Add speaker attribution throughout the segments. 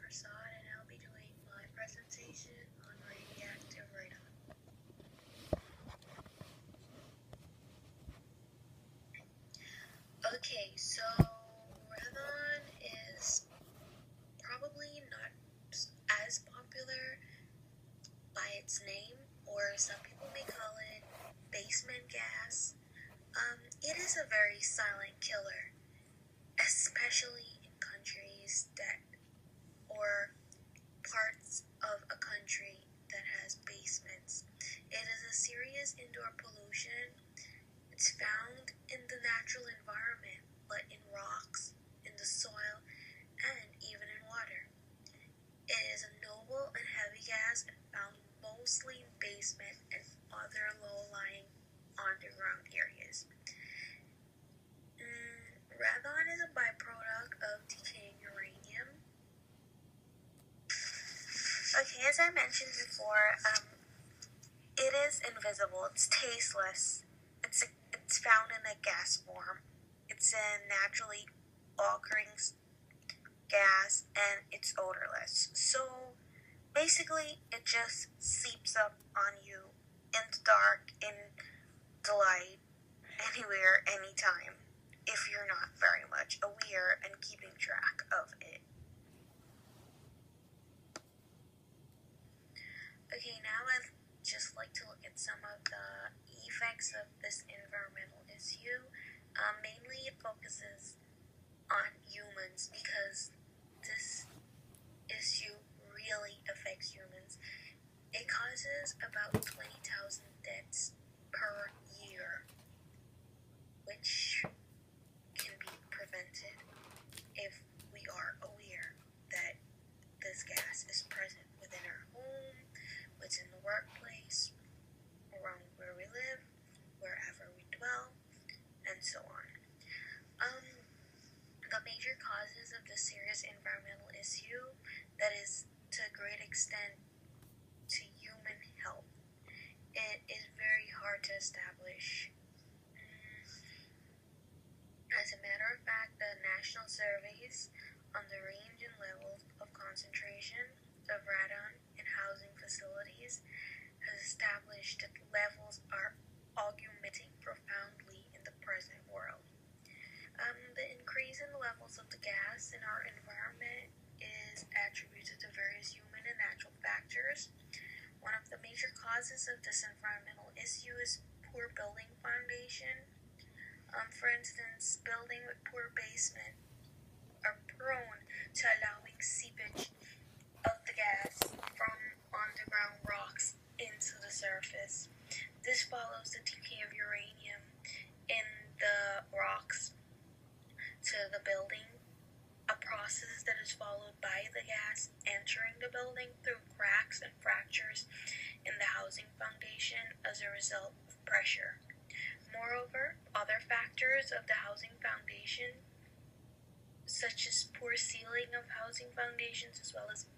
Speaker 1: Prasad, and I'll be doing my presentation on radioactive radon. Okay, so radon is probably not as popular by its name, or some people may call it basement gas. It is a very silent killer, especially in countries that, or parts of a country that has basements. It is a serious indoor pollution. It's found in the natural environment, but in rocks, in the soil, and even in water. It is a noble and heavy gas and found mostly in basement and other low-lying underground areas. Radon is a byproduct of decaying uranium. Okay, as I mentioned before, it is invisible. It's tasteless. It's found in a gas form. It's a naturally occurring gas, and it's odorless. So basically, it just seeps up on you in the dark, in the light, anywhere, anytime, if you're not very much aware and keeping track of it. Okay, now I'd just like to look at some of the effects of this environmental issue. Mainly it focuses on humans because this issue really affects humans. It causes about 20,000 deaths per year, which can be prevented if we are aware that this gas is present within our home, within the workplace, around where we live, wherever we dwell, and so on. The major causes of this serious environmental issue that is to a great extent to human health. It is very hard to establish. As a matter of fact, the national surveys on the range and levels of concentration of radon in housing facilities has established that levels are augmenting profoundly in the present world. The increase in the levels of the gas in our environment is attributed to various human and natural factors. One of the major causes of this environmental issue is poor building foundation. For instance, buildings with poor basement are prone to allowing seepage of the gas from underground rocks into the surface. This follows the decay of uranium in the rocks to the building, a process that is followed by the gas entering the building through cracks and fractures in the housing foundation as a result of pressure. Moreover, other factors of the housing foundation, such as poor sealing of housing foundations as well as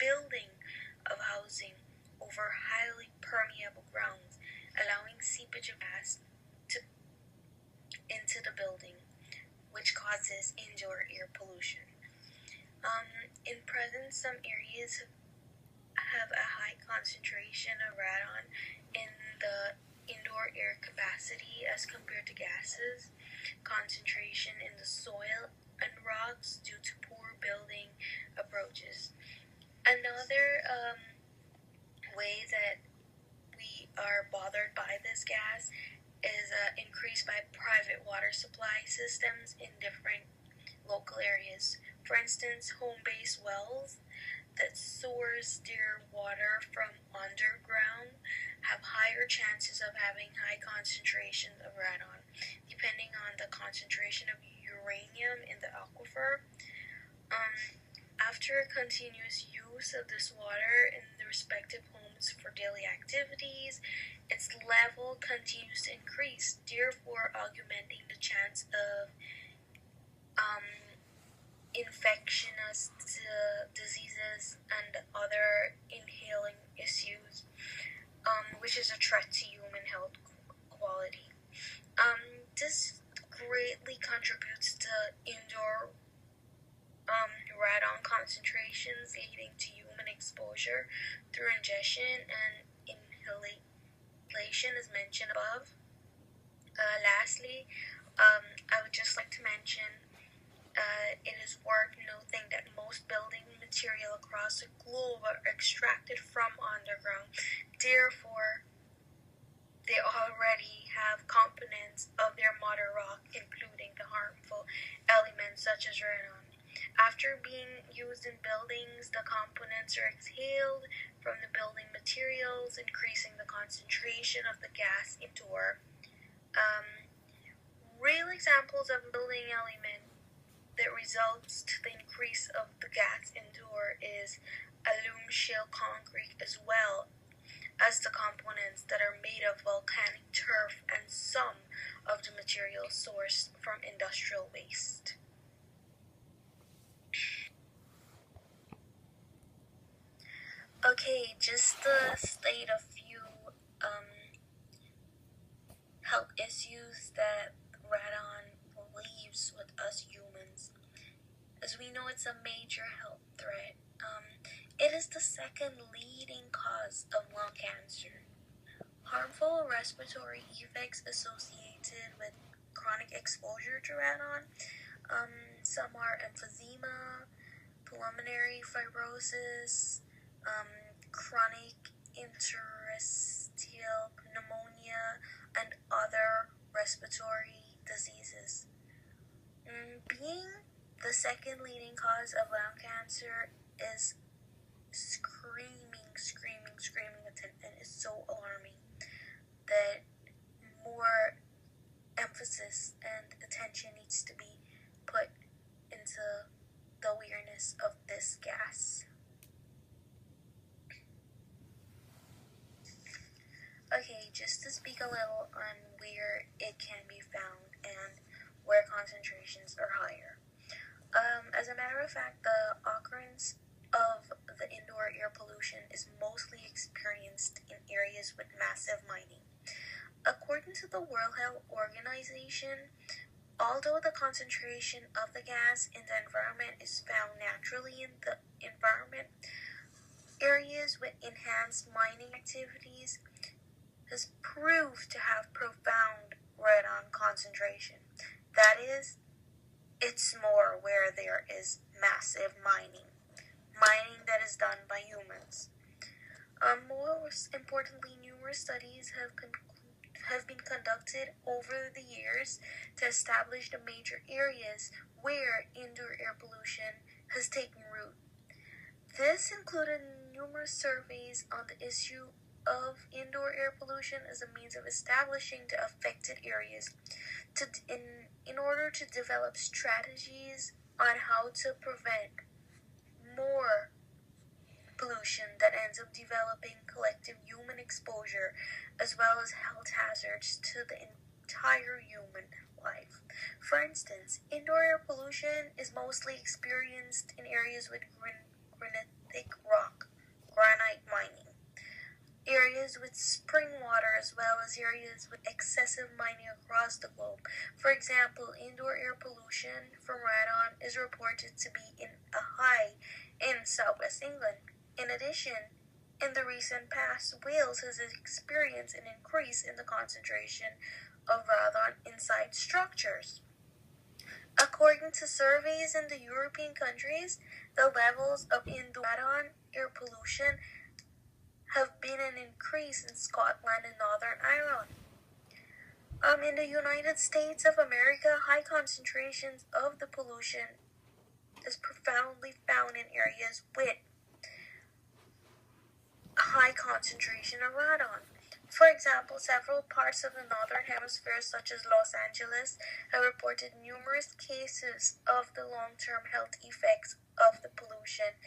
Speaker 1: building of housing over highly permeable grounds, allowing seepage of gas into the building, which causes indoor air pollution. In present, some areas have a high concentration of radon in the indoor air capacity as compared to gases, concentration in the soil and rocks due to poor building approaches. Another way that we are bothered by this gas is increased by private water supply systems in different local areas. For instance, home-based wells that source their water from underground have higher chances of having high concentrations of radon, depending on the concentration of uranium in the aquifer. After continuous use of this water in the respective homes for daily activities, its level continues to increase, therefore augmenting the chance of infectious diseases and other inhaling issues, which is a threat to human health quality. This greatly contributes to indoor radon concentrations leading to human exposure through ingestion and inhalation as mentioned above. Lastly, I would just like to mention it is worth noting that most building material across the globe are extracted from underground. Therefore, they already have components of their mother rock, including the harmful elements such as radon. After being used in buildings, the components are exhaled from the building materials, increasing the concentration of the gas into our real examples of a building element that results to the increase of the gas indoor is alum shale concrete, as well as the components that are made of volcanic turf and some of the materials sourced from industrial waste. Okay, just to state a few health issues that radon leaves with us humans. As we know, it's a major health threat. It is the second leading cause of lung cancer. Harmful respiratory effects associated with chronic exposure to radon. Some are emphysema, pulmonary fibrosis, chronic interstitial pneumonia, and other respiratory diseases. Being the second leading cause of lung cancer is screaming attention. It's so alarming that more emphasis and attention needs to be put into the awareness of this gas. Okay, just to speak a little on where it can be found and where concentrations are higher. As a matter of fact, the occurrence of the indoor air pollution is mostly experienced in areas with massive mining. According to the World Health Organization, although the concentration of the gas in the environment is found naturally in the environment, areas with enhanced mining activities has proved to have profound radon concentration. That is, it's more where there is massive mining that is done by humans. Most importantly, numerous studies have been conducted over the years to establish the major areas where indoor air pollution has taken root. This included numerous surveys on the issue of indoor air pollution as a means of establishing the affected areas in order to develop strategies on how to prevent more pollution that ends up developing collective human exposure as well as health hazards to the entire human life. For instance, indoor air pollution is mostly experienced in areas with granitic rock, granite mining, areas with spring water, as well as areas with excessive mining across the globe. For example, indoor air pollution from radon is reported to be in a high in southwest England. In addition, in the recent past, Wales has experienced an increase in the concentration of radon inside structures. According to surveys in the European countries, the levels of indoor radon air pollution have been an increase in Scotland and Northern Ireland. In the United States of America, high concentrations of the pollution is profoundly found in areas with a high concentration of radon. For example, several parts of the northern hemisphere, such as Los Angeles, have reported numerous cases of the long-term health effects of the pollution.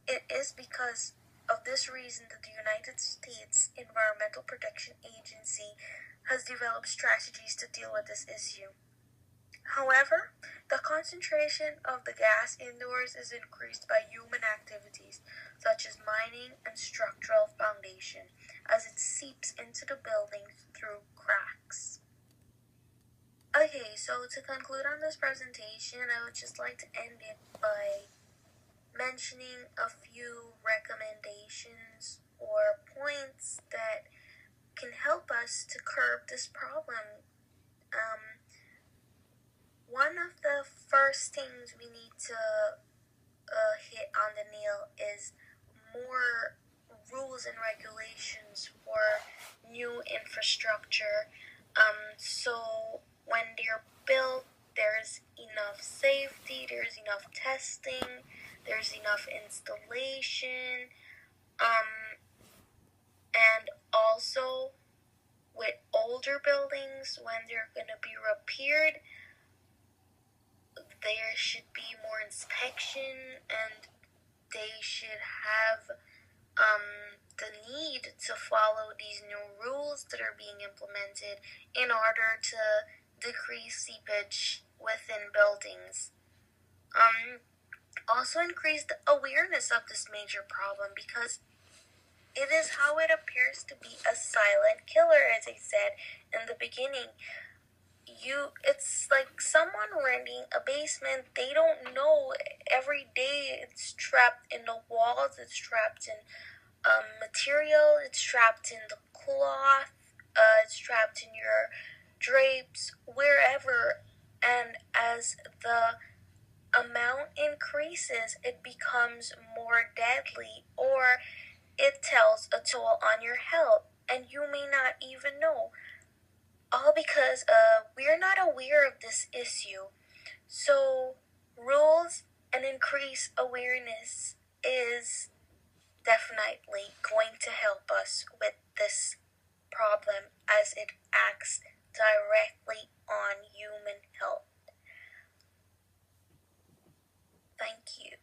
Speaker 1: It is because of this reason that the United States Environmental Protection Agency has developed strategies to deal with this issue. However, the concentration of the gas indoors is increased by human activities such as mining and structural foundation, as it seeps into the buildings through cracks. Okay, so to conclude on this presentation, I would just like to end it by mentioning a few recommendations or points that can help us to curb this problem. One of the first things we need to hit on the nail is more rules and regulations for new infrastructure. So when they're built, there's enough safety, there's enough testing, there's enough installation, and also with older buildings, when they're going to be repaired, there should be more inspection, and they should have the need to follow these new rules that are being implemented in order to decrease seepage within buildings. Also increase the awareness of this major problem, because it is how it appears to be a silent killer, as I said in the beginning. It's like someone renting a basement. They don't know every day it's trapped in the walls, it's trapped in material, it's trapped in the cloth, it's trapped in your drapes, wherever. And as the amount increases, it becomes more deadly, or it tells a toll on your health, and you may not even know. All because we're not aware of this issue. So, rules and increased awareness is definitely going to help us with this problem, as it acts directly on human health. Thank you.